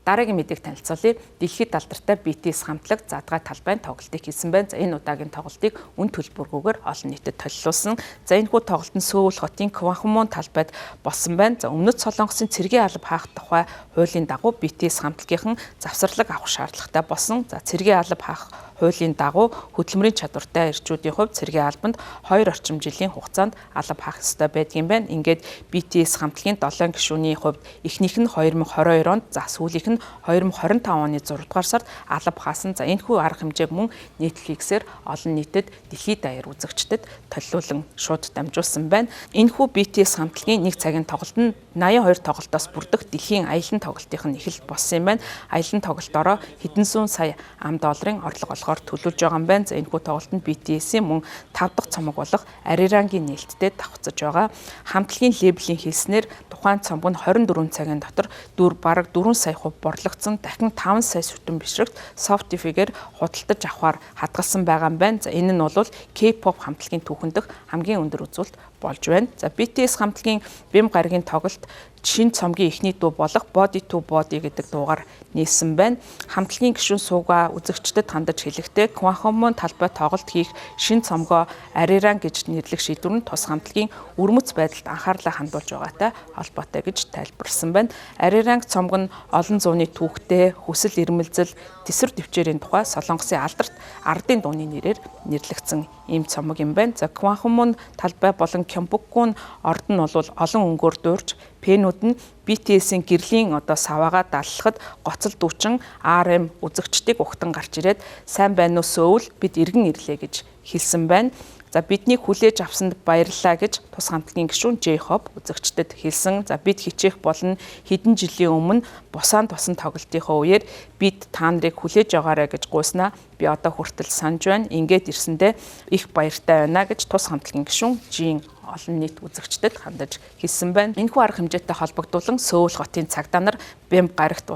Дараагийн мэдээг танилцуулъя. Дэлхийд алдартай BTS хамтлаг задгай талбайн тоглолтыг хийсэн байна. За энэ удаагийн тоглолтыг үн төлбөргүйгээр олон нийтэд толилуулсан. За энэхүү тоглолт нь Сөүл хотын Кванхмон талбайд болсон байна. За Өмнөд Солонгосын цэргийн алба хаах тухай хуулийн дагуу BTS хамтлагийнхан завсарлаг авах шаардлагатай болсон. За цэргийн алба хаах хуулийн дагуу хөдөлмөрийн чадвартай эрчүүдийн хувьд цэргийн албанд 2 орчим жилийн хугацаанд алба хаах ёстой байдгийн байна. Ингээд BTS хамтлагийн 7 гишүүний хувьд эхнийх нь 2022 онд, за сүүлийнх нь 2025 оны 6 дугаар сард алба хаасан. За энэхүү арга хэмжээг мөн Netflix-ээр олон нийтэд дэлхийд даяар үзэгчдэд толилуулан шууд дамжуулсан байна. Энэхүү BTS хамтлагийн нэг цагийн тоглолт нь 82 тоглолтоос бүрдэх дэлхийн аялын тоглолтын эхлэл болсон юм байна. Аялын тоглолтоороо хэдэн зуун сая $10 орлого олохоор төлөвлөж байгаа юм байна. За энэхүү тоглолтод BTS-ийн мөн 5 дахь цомог болох Arirang-ийн нээлттэй давхцаж байгаа. Хамтлагийн лейблийн хэлснээр тухайн цомог нь 24 цагийн дотор бараг 4 сая хувь борлогдсон, дахин 5 сая сүтэн бишрэгт софтифигээр худалдаж авахар хадгалсан байгаа юм байна. За энэ нь бол K-pop хамтлагийн түүхэн дэх хамгийн өндөр үзүүлэлт болж байна. За BTS хамтлагийн Бэм гарагийн тоглолт шинэ цомгийн эхний дуу болох Body to Body гэдэг дуугаар нээсэн байна. Хамтлагийн гишүүн суугаа үзэгчдэд хандаж хэлэхдээ Кванхмон талбай тоглолт хийх шинэ цомгоо Arirang гэж нэрлэх шийдвэр нь тус хамтлагийн өрмөц байдалд анхаарлаа хандуулж байгаатай холбоотой гэж тайлбарлсан байна. Arirang цомог нь олон зууны түүхтэй, хүсэл эрмэлзэл, тэсвэр төвчээрийн тухай Солонгосын алдарт ардын дууны нэрээр нэрлэгдсэн ийм цомог юм байна. За Кванхмон талбай болон Кёмбукгун орд нь бол олон өнгөөр дуурж пэнүүд нь BTS-ийн гэрлийн саваагаа даллахад гоцол дүүчин RM үзэгчдийг ухтан гарч ирээд сайн байна уу Сөүл, бид иргэн ирлээ гэж хэлсэн байна. За биднийг хүлээж авсанд баярлалаа гэж тус хамтлагийн гишүүн J-Hope үзэгчдэд хэлсэн. За бид хичээх болно. Хэдэн жилийн өмнө бусаан тосон тоглолтынхоо үеэр бид та нарыг хүлээж аваарай гэж гуйснаа. Би одоо хүртэл санаж байна. Ингээд ирсэндээ их баяртай байна гэж тус хамтлагийн гишүүн Jin олон нийт үзэгчдэд хандаж хэлсэн байна. Энэхүү арга хэмжээтэй холбогдуулан Сөүл хотын цагдаа нар Бэм гарагт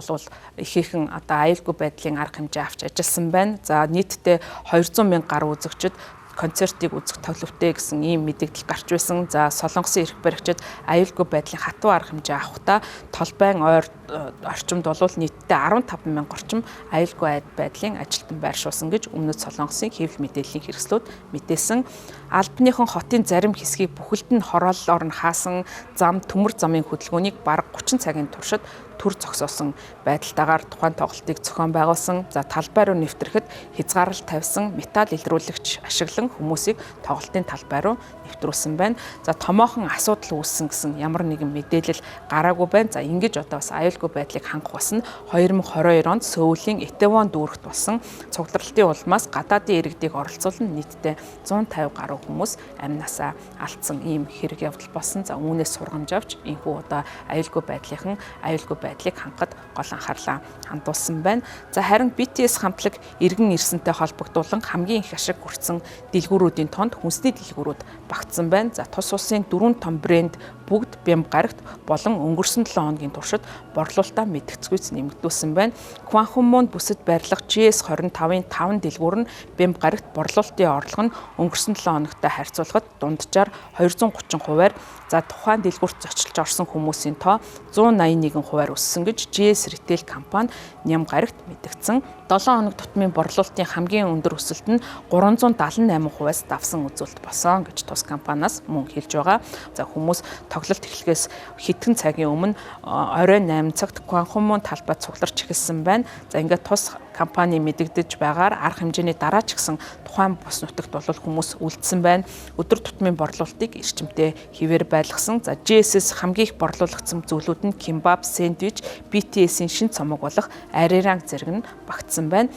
ихээхэн аюулгүй байдлын арга хэмжээ авч ажилласан байна. За нийтдээ 200 мянга гаруй үзэгчид концертыг үзэх төлөвтэй гэсэн ийм мэдээлэл гарч байсан. За Солонгосын эрх баригчид аюулгүй байдлын хатуу арга хэмжээ авахдаа толбайн орчимд бол нийтдээ 15 мянга орчим аюулгүй байдлын ажилтан байршуулсан гэж Өмнөд Солонгосын хэвлэл мэдээллийн хэрэгслүүд мэдээсэн. Албаныхон хотын зарим хэсгийг бүхэлд нь хорооллоор нь хаасан зам төмөр замын хөдөлгөөнийг бараг 30 цагийн туршид төр зогсоосон байдалтайгаар тухайн тоглолтыг зохион байгуулсан. За талбай руу нэвтрэхэд хязгаарлалт тавьсан металл илрүүлэгч ашиглан хүмүүсийг тоглолтын талбай руу нэвтрүүлсэн байна. За томоохон асуудал үүссэн гэсэн ямар нэгэн мэдээлэл гараагүй байна. За ингэж бас аюулгүй байдлыг хангах бас нь 2022 онд Сөүлийн Итевон дүүрэгт болсон цугларалтын улмаас гадаадын иргэдийг оролцуулан нийтдээ 150 гаруй хүмүүс амнасаа алдсан ийм хэрэг явдал болсон. За үүнээс сургамж авч энэхүү аюулгүй байдлыг хангахад гол анхаарлаа хандуулсан байна. За харин BTS хамтлаг иргэн ирсэнтэй холбогдуулан хамгийн их ашиг хүртсэн дэлгүүрүүдийн тоонд хүнсний дэлгүүрүүд багтсан байна. За тус улсын 4 том брэнд бүгд Бэм гарагт болон өнгөрсөн 7 хоногийн туршид борлуулалтаа мэдгэцгүйц нэмэгдүүлсэн байна. Кванхмон бүсэд байрлах GS25-ын 5 дэлгүүр нь Бэм гарагт борлуулалтын орлого нь өнгөрсөн 7 хоногтой харьцуулахад дунджаар 230%-аар, за тухайн дэлгүүрт зочилж орсон хүмүүсийн тоо 181%-аар өссөн гэж GS Retail компани Ням гарагт мэдгдсэн. 7 хоног тутмын борлуулалтын хамгийн өндөр өсөлт нь 378%-аас давсан үзүүлэлт болсон гэж тус компаниас мөн хэлж байгаа. За хүмүүс тоглолт эхлэхээс хэдхэн цагийн өмнө оройн 8 цагт Кванхмон талбайд цугларч эхэлсэн байна. За ингээд тус компани мэдэгдэж байгаагаар арга хэмжээний дараа ч гэсэн тухайн бус нутагт хүмүүс үлдсэн байна. Өдөр тутмын борлуулалтыг эрчимтэй хэвээр байлгасан. За GS-с хамгийн их борлуулагдсан зүйлүүд нь кимбаб, сэндвич, BTS-ийн шинэ цомог болох Arirang зэрэг нь багтсан байна.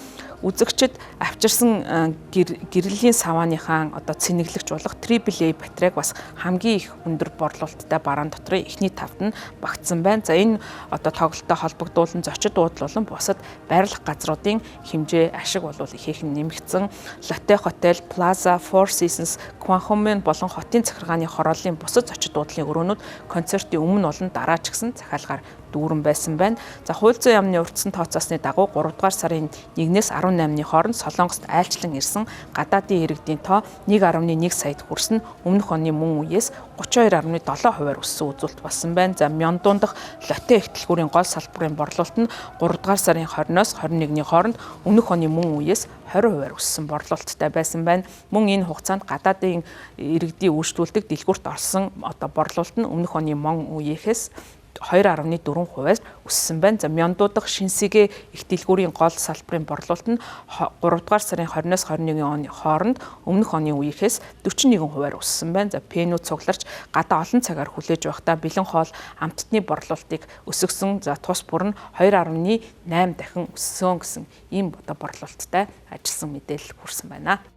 Үзэгчид авчирсан гэрлийн савааныхаа цэнэглэгч болох AAA батарейг бас хамгийн их өндөр борлуулалттай бараан дотрын эхний тавд нь багтсан байна. За энэ тоглолттой холбогдуулан зочид уудлуулан бусад байрлах газруудын хэмжээ ашиг ихээхэн нэмэгдсэн. Lotte Hotel, Plaza, Four Seasons, Кванхмон болон хотын захиргааны хорооллын бусад зочид уудлын өрөөнүүд концертын өмнө болон дараа ч гэсэн захиалгаар дүүрэн байсан байна. За хууль зүйн яамны урьдчилан тооцоосны дагуу 3 дугаар сарын 1-ээс 18-ны хооронд Солонгост айлчлан ирсэн гадаадын иргэдийн тоо 1.1 саяд хүрсэн өмнөх оны мөн үеэс 32.7% өссөн үзүүлэлт болсон байна. За Мёндун дахь лотте ихтлгүүрийн гол салбарын борлуулалт нь 3 дугаар сарын 20-оос 21-ний хооронд өмнөх оны мөн үеэс 20% өссөн борлуулалттай байсан байна. Мөн энэ хугацаанд гадаадын иргэдийн үйлчлүүлдэг дэлгүүрт орсон борлуулалт нь өмнөх оны мөн үеэс 2.4%-аар өссөн байна. За Мёндун дахь Шинсигэ их дэлгүүрийн гол салбарын борлуулалт нь 3 дугаар сарын 20-оос 21 оны хооронд өмнөх оны үеэс 41%-аар өссөн байна. За Пенүү цугларч гадаа олон цагаар хүлээж байхдаа бэлэн хоол амттны борлуулалтыг өсгсөн. За тус бүр нь 2.8 дахин өссөн гэсэн ийм борлуулалттай ажилласан мэдээлэл хүрсэн байна.